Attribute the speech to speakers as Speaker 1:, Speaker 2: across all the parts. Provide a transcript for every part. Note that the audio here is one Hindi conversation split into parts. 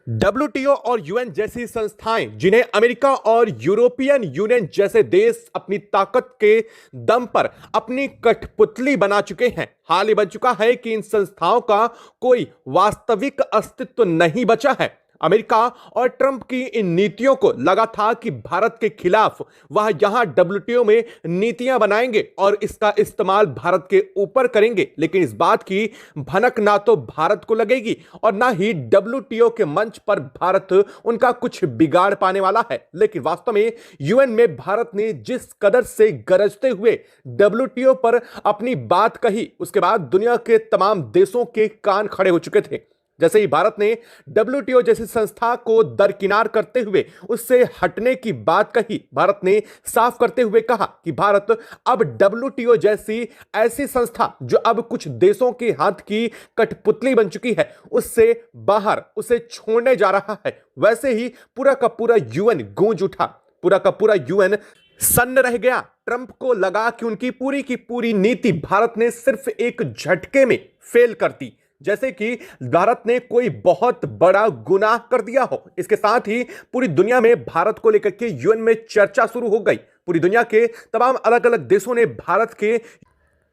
Speaker 1: डब्ल्यूटीओ और यूएन जैसी संस्थाएं जिन्हें अमेरिका और यूरोपियन यूनियन जैसे देश अपनी ताकत के दम पर अपनी कठपुतली बना चुके हैं। हाल ही बन चुका है कि इन संस्थाओं का कोई वास्तविक अस्तित्व नहीं बचा है। अमेरिका और ट्रंप की इन नीतियों को लगा था कि भारत के खिलाफ वह यहां डब्ल्यूटीओ में नीतियां बनाएंगे और इसका इस्तेमाल भारत के ऊपर करेंगे, लेकिन इस बात की भनक ना तो भारत को लगेगी और ना ही डब्ल्यूटीओ के मंच पर भारत उनका कुछ बिगाड़ पाने वाला है। लेकिन वास्तव में यूएन में भारत ने जिस कदर से गरजते हुए डब्ल्यूटीओ पर अपनी बात कही, उसके बाद दुनिया के तमाम देशों के कान खड़े हो चुके थे। जैसे ही भारत ने डब्ल्यूटीओ जैसी संस्था को दरकिनार करते हुए उससे हटने की बात कही, भारत ने साफ करते हुए कहा कि भारत अब डब्ल्यूटीओ जैसी ऐसी संस्था जो अब कुछ देशों के हाथ की कठपुतली बन चुकी है, उससे बाहर उसे छोड़ने जा रहा है। वैसे ही पूरा का पूरा यूएन गूंज उठा, पूरा का पूरा यूएन सन्न रह गया। ट्रंप को लगा कि उनकी पूरी की पूरी नीति भारत ने सिर्फ एक झटके में फेल कर दी, जैसे कि भारत ने कोई बहुत बड़ा गुनाह कर दिया हो। इसके साथ ही पूरी दुनिया में भारत को लेकर के यूएन में चर्चा शुरू हो गई। पूरी दुनिया के तमाम अलग अलग देशों ने भारत के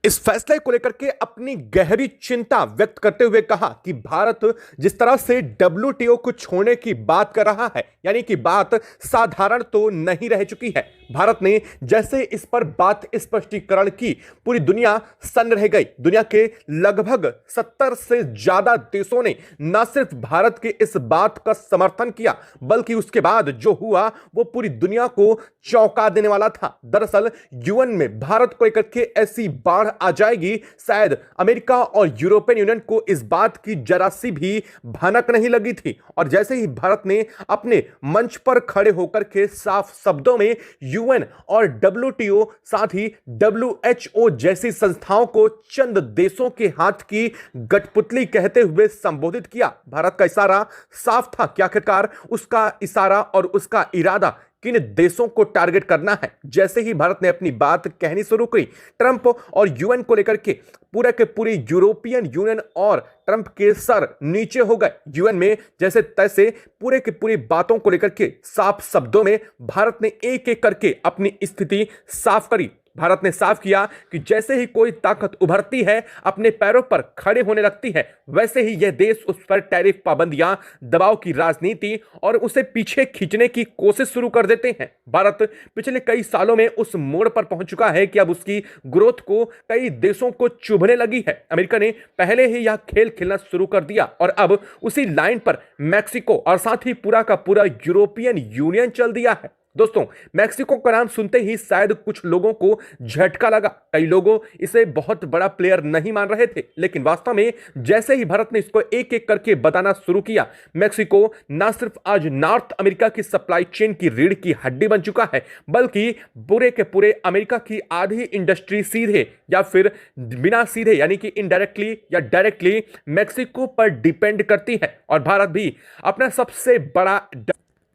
Speaker 1: इस फैसले को लेकर के अपनी गहरी चिंता व्यक्त करते हुए कहा कि भारत जिस तरह से डब्ल्यूटीओ को छोड़ने की बात कर रहा है, यानी कि बात साधारण तो नहीं रह चुकी है। भारत ने जैसे इस पर बात स्पष्टीकरण की, पूरी दुनिया सन्न रह गई। दुनिया के लगभग 70 से ज्यादा देशों ने न सिर्फ भारत के इस बात का समर्थन किया, बल्कि उसके बाद जो हुआ वो पूरी दुनिया को चौंका देने वाला था। दरअसल यूएन में भारत को लेकर के ऐसी बाढ़ आ जाएगी, शायद अमेरिका और यूरोपियन यूनियन को इस बात की जरा सी भी भनक नहीं लगी थी। और जैसे ही भारत ने अपने मंच पर खड़े होकर के साफ शब्दों में यूएन और डब्ल्यूटीओ, साथ ही डब्ल्यूएचओ जैसी संस्थाओं को चंद देशों के हाथ की गठपुतली कहते हुए संबोधित किया, भारत का इशारा साफ था कि आखिरकार उसका इशारा और उसका इरादा किन देशों को टारगेट करना है। जैसे ही भारत ने अपनी बात कहनी शुरू की, ट्रंप और यूएन को लेकर के पूरे के पूरे यूरोपियन यूनियन और ट्रंप के सर नीचे हो गए। यूएन में जैसे तैसे पूरे की पूरी बातों को लेकर के साफ शब्दों में भारत ने एक एक करके अपनी स्थिति साफ करी। भारत ने साफ किया कि जैसे ही कोई ताकत उभरती है, अपने पैरों पर खड़े होने लगती है, वैसे ही यह देश उस पर टैरिफ पाबंदियां, दबाव की राजनीति और उसे पीछे खींचने की कोशिश शुरू कर देते हैं। भारत पिछले कई सालों में उस मोड़ पर पहुंच चुका है कि अब उसकी ग्रोथ को कई देशों को चुभने लगी है। अमेरिका ने पहले ही यह खेल खेलना शुरू कर दिया और अब उसी लाइन पर मैक्सिको और साथ ही पूरा का पूरा यूरोपियन यूनियन चल दिया है। दोस्तों, मैक्सिको का नाम सुनते ही शायद कुछ लोगों को झटका लगा। कई लोगों इसे बहुत बड़ा प्लेयर नहीं मान रहे थे, लेकिन वास्तव में जैसे ही भारत ने इसको एक एक करके बताना शुरू किया, मैक्सिको ना सिर्फ आज नॉर्थ अमेरिका की सप्लाई चेन की रीढ़ की हड्डी बन चुका है, बल्कि पूरे के पूरे अमेरिका की आधी इंडस्ट्री सीधे या फिर बिना सीधे यानी कि इनडायरेक्टली या डायरेक्टली मैक्सिको पर डिपेंड करती है। और भारत भी अपना सबसे बड़ा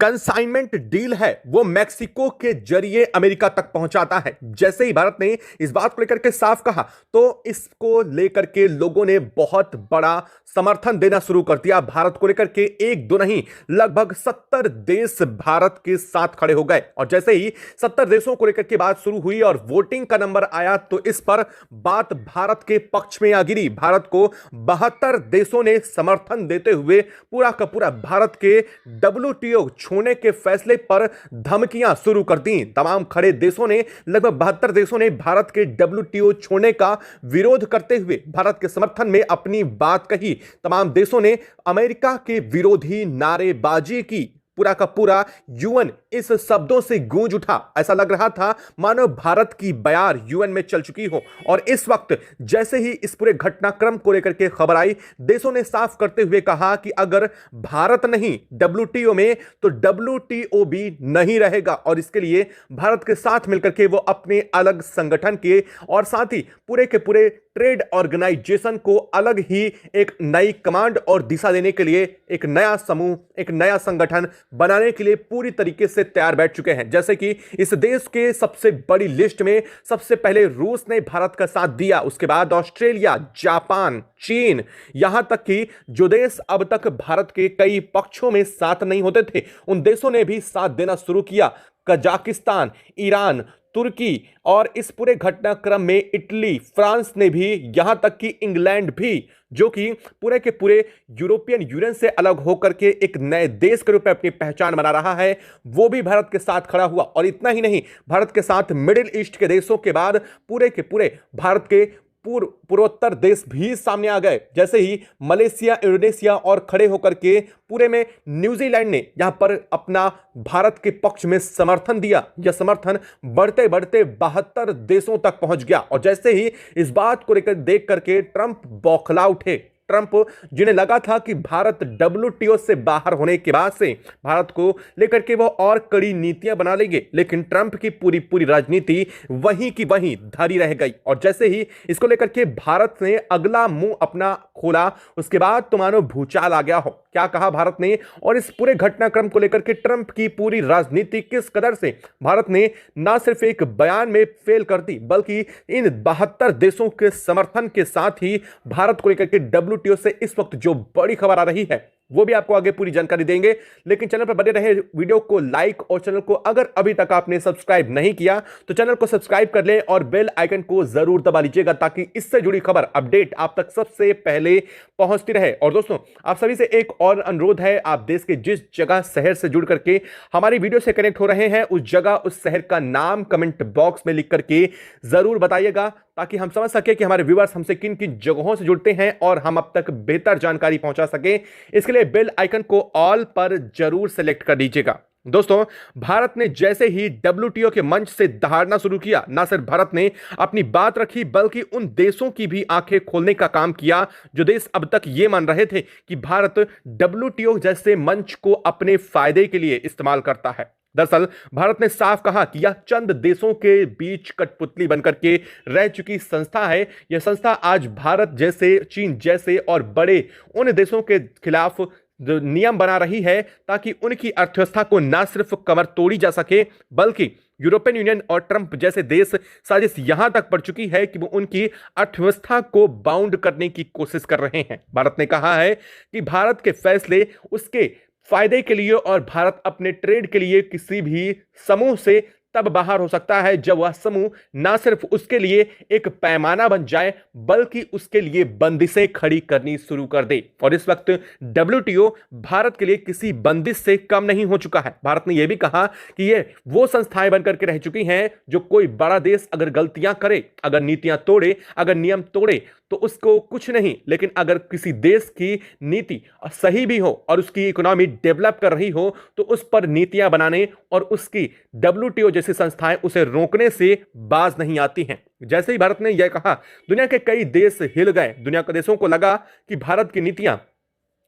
Speaker 1: कंसाइनमेंट डील है वो मैक्सिको के जरिए अमेरिका तक पहुंचाता है। जैसे ही भारत ने इस बात को लेकर के साफ कहा, तो इसको लेकर के लोगों ने बहुत बड़ा समर्थन देना शुरू कर दिया। भारत को लेकर के एक दो नहीं, लगभग 70 देश भारत के साथ खड़े हो गए। और जैसे ही 70 देशों को लेकर के बात शुरू हुई और वोटिंग का नंबर आया, तो इस पर बात भारत के पक्ष में आ गिरी। भारत को 72 देशों ने समर्थन देते हुए पूरा का पूरा भारत के डब्ल्यूटीओ छोड़ने के फैसले पर धमकियां शुरू कर दी। तमाम खड़े देशों ने, लगभग 72 देशों ने भारत के डब्ल्यूटीओ छोड़ने का विरोध करते हुए भारत के समर्थन में अपनी बात कही। तमाम देशों ने अमेरिका के विरोधी नारेबाजी की। पूरा का पूरा यूएन इस शब्दों से गूंज उठा। ऐसा लग रहा था मानो भारत की बयार यूएन में चल चुकी हो। और इस वक्त जैसे ही इस पूरे घटनाक्रम को लेकर के खबर आई, देशों ने साफ करते हुए कहा कि अगर भारत नहीं डब्ल्यूटीओ में, तो डब्ल्यूटीओ भी नहीं रहेगा। और इसके लिए भारत के साथ मिलकर के वो अपने अलग संगठन के और साथ ही पूरे के पूरे ट्रेड ऑर्गेनाइजेशन को अलग ही एक नई कमांड और दिशा देने के लिए एक नया समूह, एक नया संगठन बनाने के लिए पूरी तरीके से तैयार बैठ चुके हैं। जैसे कि इस देश के सबसे बड़ी लिस्ट में सबसे पहले रूस ने भारत का साथ दिया, उसके बाद ऑस्ट्रेलिया, जापान, चीन, यहां तक कि जो देश अब तक भारत के कई पक्षों में साथ नहीं होते थे उन देशों ने भी साथ देना शुरू किया। कजाकिस्तान, ईरान, तुर्की और इस पूरे घटनाक्रम में इटली, फ्रांस ने भी, यहां तक कि इंग्लैंड भी, जो कि पूरे के पूरे यूरोपियन यूनियन से अलग होकर के एक नए देश के रूप में अपनी पहचान बना रहा है, वो भी भारत के साथ खड़ा हुआ। और इतना ही नहीं, भारत के साथ मिडिल ईस्ट के देशों के बाद पूरे के पूरे भारत के पूर्वोत्तर देश भी सामने आ गए, जैसे ही मलेशिया, इंडोनेशिया और खड़े होकर के पूरे में न्यूजीलैंड ने यहां पर अपना भारत के पक्ष में समर्थन दिया। यह समर्थन बढ़ते बढ़ते 72 देशों तक पहुंच गया। और जैसे ही इस बात को लेकर देख करके ट्रंप बौखला उठे। ट्रंप, जिन्हें लगा था कि भारत WTO से बाहर होने के बाद से भारत को लेकर के वो और कड़ी नीतियां बना लेंगे, लेकिन ट्रंप की पूरी पूरी राजनीति वहीं की वहीं धरी रह गई। और जैसे ही इसको लेकर के भारत ने अगला मुंह अपना खोला, उसके बाद तो मानो भूचाल आ गया हो। क्या कहा भारत ने, और इस पूरे घटनाक्रम को लेकर के ट्रंप की पूरी राजनीति किस कदर से भारत ने ना सिर्फ एक बयान में फेल कर दी, बल्कि इन 72 देशों के समर्थन के साथ ही भारत को लेकर के WTO से इस वक्त जो बड़ी खबर आ रही है वो भी आपको आगे पूरी जानकारी देंगे। लेकिन चैनल पर बने रहे, वीडियो को लाइक और चैनल को अगर अभी तक आपने सब्सक्राइब नहीं किया तो चैनल को सब्सक्राइब कर लें और बेल आइकन को जरूर दबा लीजिएगा, ताकि इससे जुड़ी खबर अपडेट आप तक सबसे पहले पहुंचती रहे। और दोस्तों, आप सभी से एक और अनुरोध है, आप देश के जिस जगह शहर से जुड़ करके हमारी वीडियो से कनेक्ट हो रहे हैं, उस जगह उस शहर का नाम कमेंट बॉक्स में लिख करके जरूर बताइएगा, ताकि हम समझ सके कि हमारे व्यूअर्स हमसे किन किन जगहों से जुड़ते हैं और हम अब तक बेहतर जानकारी पहुंचा सके। इसके लिए बेल आइकन को ऑल पर जरूर सेलेक्ट कर दीजिएगा। दोस्तों, भारत ने जैसे ही WTO के मंच से दहाड़ना शुरू किया, ना सिर्फ भारत ने अपनी बात रखी, बल्कि उन देशों की भी आंखें खोलने का काम किया जो देश अब तक ये मान रहे थे कि भारत WTO जैसे मंच को अपने फायदे के लिए इस्तेमाल करता है। दरअसल भारत ने साफ कहा कि यह चंद देशों के बीच कठपुतली बनकर के रह चुकी संस्था है। यह संस्था आज भारत जैसे, चीन जैसे और बड़े उन देशों के खिलाफ जो नियम बना रही है, ताकि उनकी अर्थव्यवस्था को ना सिर्फ कमर तोड़ी जा सके, बल्कि यूरोपियन यूनियन और ट्रंप जैसे देश साजिश यहां तक पड़ चुकी है कि वो उनकी अर्थव्यवस्था को बाउंड करने की कोशिश कर रहे हैं। भारत ने कहा है कि भारत के फैसले उसके फायदे के लिए और भारत अपने ट्रेड के लिए किसी भी समूह से तब बाहर हो सकता है जब वह समूह ना सिर्फ उसके लिए एक पैमाना बन जाए, बल्कि उसके लिए बंदिशें खड़ी करनी शुरू कर दे। और इस वक्त WTO भारत के लिए किसी बंदिश से कम नहीं हो चुका है। भारत ने यह भी कहा कि ये वो संस्थाएं बनकर के रह चुकी हैं जो कोई बड़ा देश अगर गलतियां करे, अगर नीतियां तोड़े, अगर नियम तोड़े तो उसको कुछ नहीं, लेकिन अगर किसी देश की नीति सही भी हो और उसकी इकोनॉमी डेवलप कर रही हो तो उस पर नीतियां बनाने और उसकी WTO जैसी संस्थाएं उसे रोकने से बाज नहीं आती हैं। जैसे ही भारत ने यह कहा, दुनिया के कई देश हिल गए। दुनिया के देशों को लगा कि भारत की नीतियां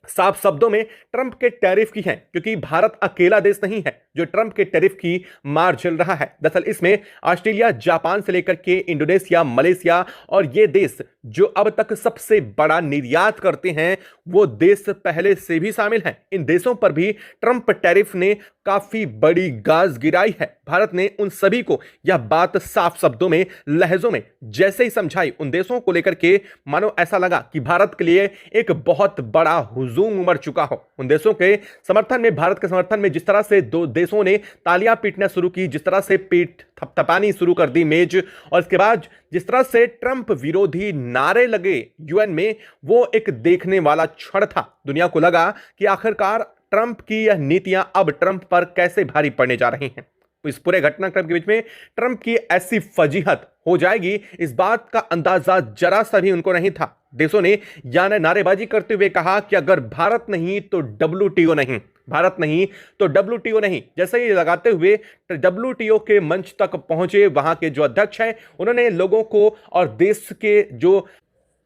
Speaker 1: साफ शब्दों में ट्रंप के टैरिफ की हैं, क्योंकि भारत अकेला देश नहीं है जो ट्रंप के टैरिफ की मार झेल रहा है। दरअसल इसमें ऑस्ट्रेलिया, जापान से लेकर के इंडोनेशिया, मलेशिया और ये देश जो अब तक सबसे बड़ा निर्यात करते हैं, वो देश पहले से भी शामिल हैं। इन देशों पर भी ट्रंप टैरिफ ने काफी बड़ी गाज गिराई है। भारत ने उन सभी को यह बात साफ शब्दों में, लहजों में जैसे ही समझाई, उन देशों को लेकर के मानो ऐसा लगा कि भारत के लिए एक बहुत बड़ा हुजूम उमड़ चुका हो। उन देशों के समर्थन में, भारत के समर्थन में जिस तरह से दो देशों ने तालियां पीटना शुरू की, जिस तरह से पीठ थपथपानी शुरू कर दी मेज, और इसके बाद जिस तरह से ट्रंप विरोधी नारे लगे UN में, वो एक देखने वाला क्षण था। दुनिया को लगा कि आखिरकार ट्रंप की यह नीतियां अब ट्रंप पर कैसे भारी पड़ने जा रही हैं। इस पूरे घटनाक्रम के बीच में ट्रंप की ऐसी फजीहत हो जाएगी, इस बात का अंदाजा जरा सा भी उनको नहीं था। देशों ने यानी नारेबाजी करते हुए कहा कि अगर भारत नहीं तो WTO नहीं, भारत नहीं तो WTO नहीं। जैसे ही लगाते हुए WTO के मंच तक पहुंचे, वहां के जो अध्यक्ष हैं उन्होंने लोगों को और देश के जो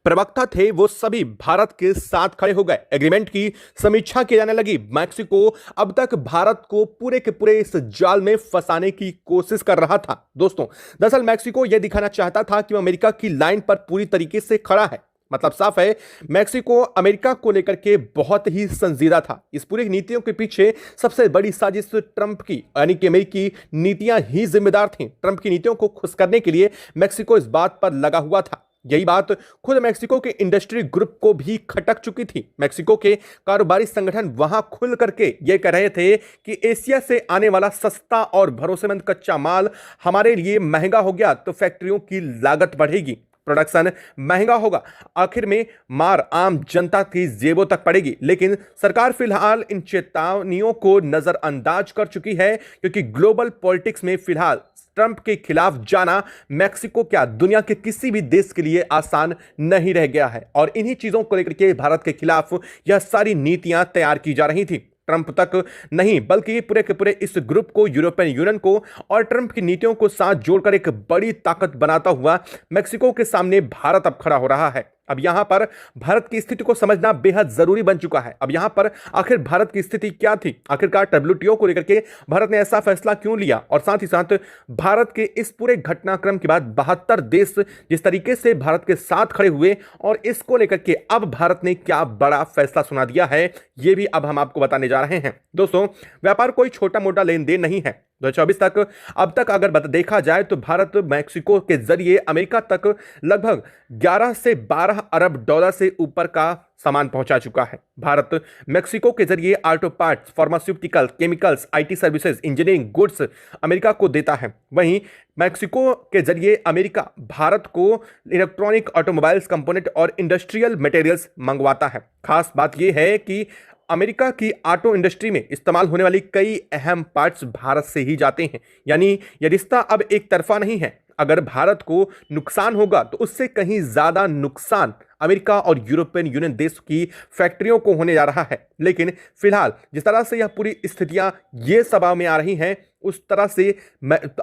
Speaker 1: प्रवक्ता थे वो सभी भारत के साथ खड़े हो गए। एग्रीमेंट की समीक्षा की जाने लगी। मैक्सिको अब तक भारत को पूरे के पूरे इस जाल में फंसाने की कोशिश कर रहा था। दोस्तों, दरअसल मैक्सिको यह दिखाना चाहता था कि वो अमेरिका की लाइन पर पूरी तरीके से खड़ा है। मतलब साफ है, मैक्सिको अमेरिका को लेकर के बहुत ही संजीदा था। इस पूरी नीतियों के पीछे सबसे बड़ी साजिश ट्रंप की यानी कि अमेरिकी नीतियां ही जिम्मेदार थीं। ट्रंप की नीतियों को खुश करने के लिए मैक्सिको इस बात पर लगा हुआ था। यही बात खुद मैक्सिको के इंडस्ट्री ग्रुप को भी खटक चुकी थी। मैक्सिको के कारोबारी संगठन वहां खुल करके यह कह रहे थे कि एशिया से आने वाला सस्ता और भरोसेमंद कच्चा माल हमारे लिए महंगा हो गया तो फैक्ट्रियों की लागत बढ़ेगी, प्रोडक्शन महंगा होगा, आखिर में मार आम जनता की जेबों तक पड़ेगी। लेकिन सरकार फिलहाल इन चेतावनियों को नजरअंदाज कर चुकी है, क्योंकि ग्लोबल पॉलिटिक्स में फिलहाल ट्रंप के खिलाफ जाना मैक्सिको क्या दुनिया के किसी भी देश के लिए आसान नहीं रह गया है। और इन्हीं चीजों को लेकर के भारत के खिलाफ यह सारी नीतियां तैयार की जा रही थी। ट्रंप तक नहीं बल्कि पूरे के पूरे इस ग्रुप को, यूरोपियन यूनियन को और ट्रंप की नीतियों को साथ जोड़कर एक बड़ी ताकत बनाता हुआ मैक्सिको के सामने भारत अब खड़ा हो रहा है। अब यहां पर भारत की स्थिति को समझना बेहद जरूरी बन चुका है। अब यहां पर आखिर भारत की स्थिति क्या थी, आखिरकार डब्ल्यूटीओ को लेकर के भारत ने ऐसा फैसला क्यों लिया, और साथ ही साथ भारत के इस पूरे घटनाक्रम के बाद 72 देश जिस तरीके से भारत के साथ खड़े हुए और इसको लेकर के अब भारत ने क्या बड़ा फैसला सुना दिया है, यह भी अब हम आपको बताने जा रहे हैं। दोस्तों, व्यापार कोई छोटा मोटा लेन देन नहीं है। 2024 तक अब तक अगर देखा जाए तो भारत मैक्सिको के जरिए अमेरिका तक लगभग 11 से 12 अरब डॉलर से ऊपर का सामान पहुंचा चुका है। भारत मैक्सिको के जरिए auto parts, pharmaceutical, chemicals, IT services, engineering goods America को देता है। वहीं मैक्सिको के जरिए अमेरिका भारत को इलेक्ट्रॉनिक, ऑटोमोबाइल्स, कंपोनेंट और इंडस्ट्रियल मटेरियल्स मंगवाता है। खास बात यह है कि अमेरिका की ऑटो इंडस्ट्री में इस्तेमाल होने वाली कई अहम पार्ट्स भारत से ही जाते हैं। यानी यह रिश्ता अब एक तरफा नहीं है। अगर भारत को नुकसान होगा तो उससे कहीं ज्यादा नुकसान अमेरिका और यूरोपियन यूनियन देश की फैक्ट्रियों को होने जा रहा है। लेकिन फिलहाल जिस तरह से यह पूरी स्थितियां ये सभा में आ रही हैं, उस तरह से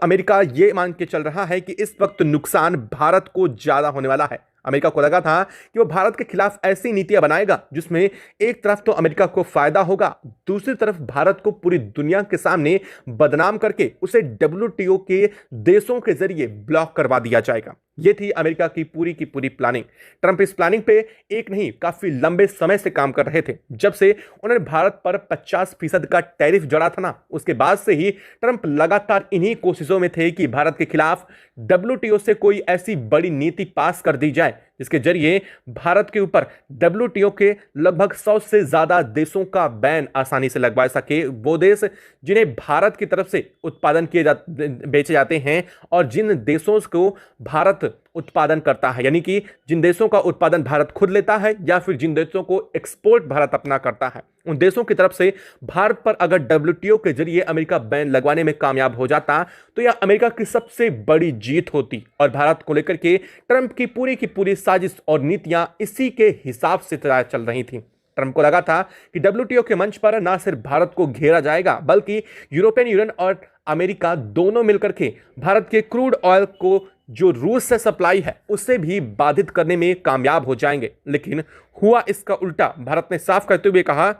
Speaker 1: अमेरिका ये मान के चल रहा है कि इस वक्त नुकसान भारत को ज्यादा होने वाला है। अमेरिका को लगा था कि वो भारत के खिलाफ ऐसी नीतियां बनाएगा जिसमें एक तरफ तो अमेरिका को फायदा होगा, दूसरी तरफ भारत को पूरी दुनिया के सामने बदनाम करके उसे डब्ल्यूटीओ के देशों के जरिए ब्लॉक करवा दिया जाएगा। ये थी अमेरिका की पूरी प्लानिंग। ट्रंप इस प्लानिंग पे एक नहीं काफी लंबे समय से काम कर रहे थे। जब से उन्होंने भारत पर 50% का टैरिफ जड़ा था ना, उसके बाद से ही ट्रंप लगातार इन्हीं कोशिशों में थे कि भारत के खिलाफ डब्ल्यूटीओ से कोई ऐसी बड़ी नीति पास कर दी जाए जिसके जरिए भारत के ऊपर डब्ल्यूटीओ के लगभग 100 से ज्यादा देशों का बैन आसानी से लगवा सके। वो देश जिन्हें भारत की तरफ से उत्पादन बेचे जाते हैं और जिन देशों को भारत उत्पादन करता है, यानी कि जिन देशों का उत्पादन भारत खुद लेता है या फिर जिन देशों को एक्सपोर्ट भारत अपना करता है, उन देशों की तरफ से भारत पर अगर डब्ल्यूटीओ के जरिए अमेरिका बैन लगवाने में कामयाब हो जाता तो यह अमेरिका की सबसे बड़ी जीत होती। और भारत को लेकर के ट्रंप की पूरी साजिश और नीतियां इसी के हिसाब से चल रही थी। ट्रंप को लगा था कि डब्ल्यूटीओ के मंच पर न सिर्फ भारत को घेरा जाएगा बल्कि यूरोपियन यूनियन और अमेरिका दोनों मिलकर के भारत के क्रूड ऑयल को जो रूस से सप्लाई है उसे भी बाधित करने में कामयाब हो जाएंगे। लेकिन हुआ इसका उल्टा। भारत ने साफ करते हुए कहा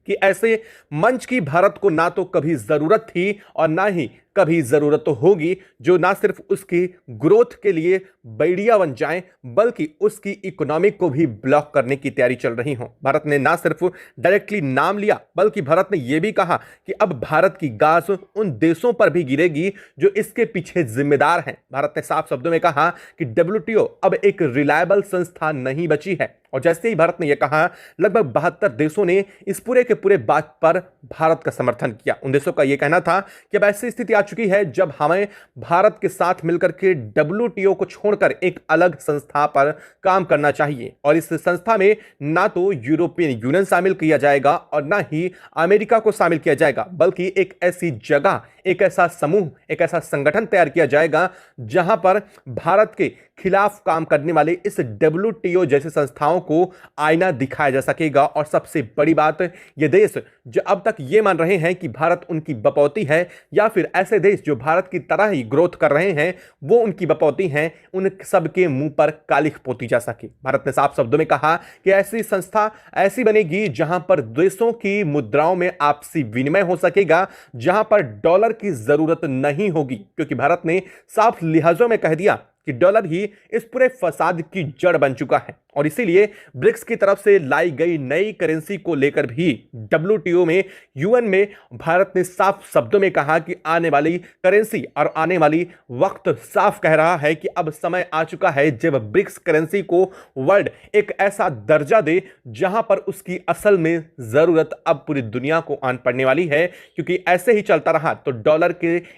Speaker 1: कि ऐसे मंच की भारत को ना तो कभी जरूरत थी और ना ही कभी जरूरत तो होगी, जो ना सिर्फ उसकी ग्रोथ के लिए बैरियर बन जाएं बल्कि उसकी इकोनॉमिक को भी ब्लॉक करने की तैयारी चल रही हो। भारत ने ना सिर्फ डायरेक्टली नाम लिया बल्कि भारत ने यह भी कहा कि अब भारत की गाज उन देशों पर भी गिरेगी जो इसके पीछे जिम्मेदार हैं। भारत ने साफ शब्दों में कहा कि डब्ल्यूटीओ अब एक रिलायबल संस्था नहीं बची है। और जैसे ही भारत ने यह कहा, लगभग 72 देशों ने इस पूरे के पूरे बात पर भारत का समर्थन किया। उन देशों का यह कहना था कि अब ऐसी स्थिति आ चुकी है जब हमें भारत के साथ मिलकर के डब्ल्यूटीओ को छोड़कर एक अलग संस्था पर काम करना चाहिए। और इस संस्था में ना तो यूरोपियन यूनियन शामिल किया जाएगा और ना ही अमेरिका को शामिल किया जाएगा, बल्कि एक ऐसी जगह, एक ऐसा समूह, एक ऐसा संगठन तैयार किया जाएगा जहां पर भारत के खिलाफ काम करने वाले इस डब्ल्यूटीओ जैसे संस्थाओं को आईना दिखाया जा सकेगा। और सबसे बड़ी बात, ये देश जो अब तक ये मान रहे हैं कि भारत उनकी बपौती है या फिर ऐसे देश जो भारत की तरह ही ग्रोथ कर रहे हैं वो उनकी बपौती हैं, उन सबके मुंह पर कालिख पोती जा सके। भारत ने साफ शब्दों में कहा कि ऐसी संस्था ऐसी बनेगी जहां पर देशों की मुद्राओं में आपसी विनिमय हो सकेगा, जहां पर डॉलर की जरूरत नहीं होगी, क्योंकि भारत ने साफ लिहाजों में कह दिया कि डॉलर ही इस पूरे फसाद की जड़ बन चुका है। और इसीलिए ब्रिक्स की तरफ से लाई गई नई करेंसी को लेकर भी डब्ल्यूटीओ में, यूएन में भारत ने साफ शब्दों में कहा कि आने वाली करेंसी और आने वाली वक्त साफ कह रहा है कि अब समय आ चुका है जब ब्रिक्स करेंसी को वर्ल्ड एक ऐसा दर्जा दे जहां पर उसकी असल में जरूरत अब पूरी दुनिया को आन पड़ने वाली है। क्योंकि ऐसे ही चलता रहा तो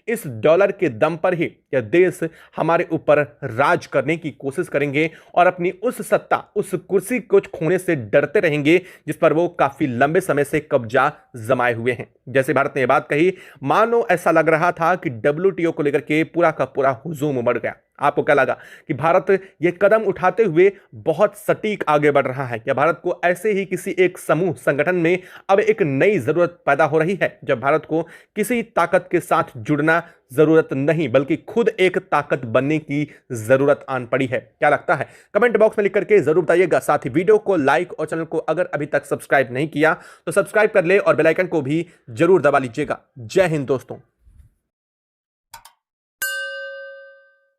Speaker 1: इस डॉलर के दम पर ही यह देश हमारे ऊपर राज करने की कोशिश करेंगे और अपनी उस सत्ता, उस कुर्सी को खोने से डरते रहेंगे जिस पर वो काफी लंबे समय से कब्जा जमाए हुए हैं। जैसे भारत ने यह बात कही, मानो ऐसा लग रहा था कि डब्ल्यूटीओ को लेकर के पूरा का पूरा हुजूम उमड़ गया। आपको क्या लगा कि भारत ये कदम उठाते हुए बहुत सटीक आगे बढ़ रहा है, या भारत को ऐसे ही किसी एक समूह संगठन में अब एक नई जरूरत पैदा हो रही है जब भारत को किसी ताकत के साथ जुड़ना जरूरत नहीं बल्कि खुद एक ताकत बनने की जरूरत आन पड़ी है? क्या लगता है कमेंट बॉक्स में लिख करके जरूर बताइएगा। साथ ही वीडियो को लाइक और चैनल को अगर अभी तक सब्सक्राइब नहीं किया तो सब्सक्राइब कर ले और बेल आइकन को भी जरूर दबा लीजिएगा। जय हिंद दोस्तों।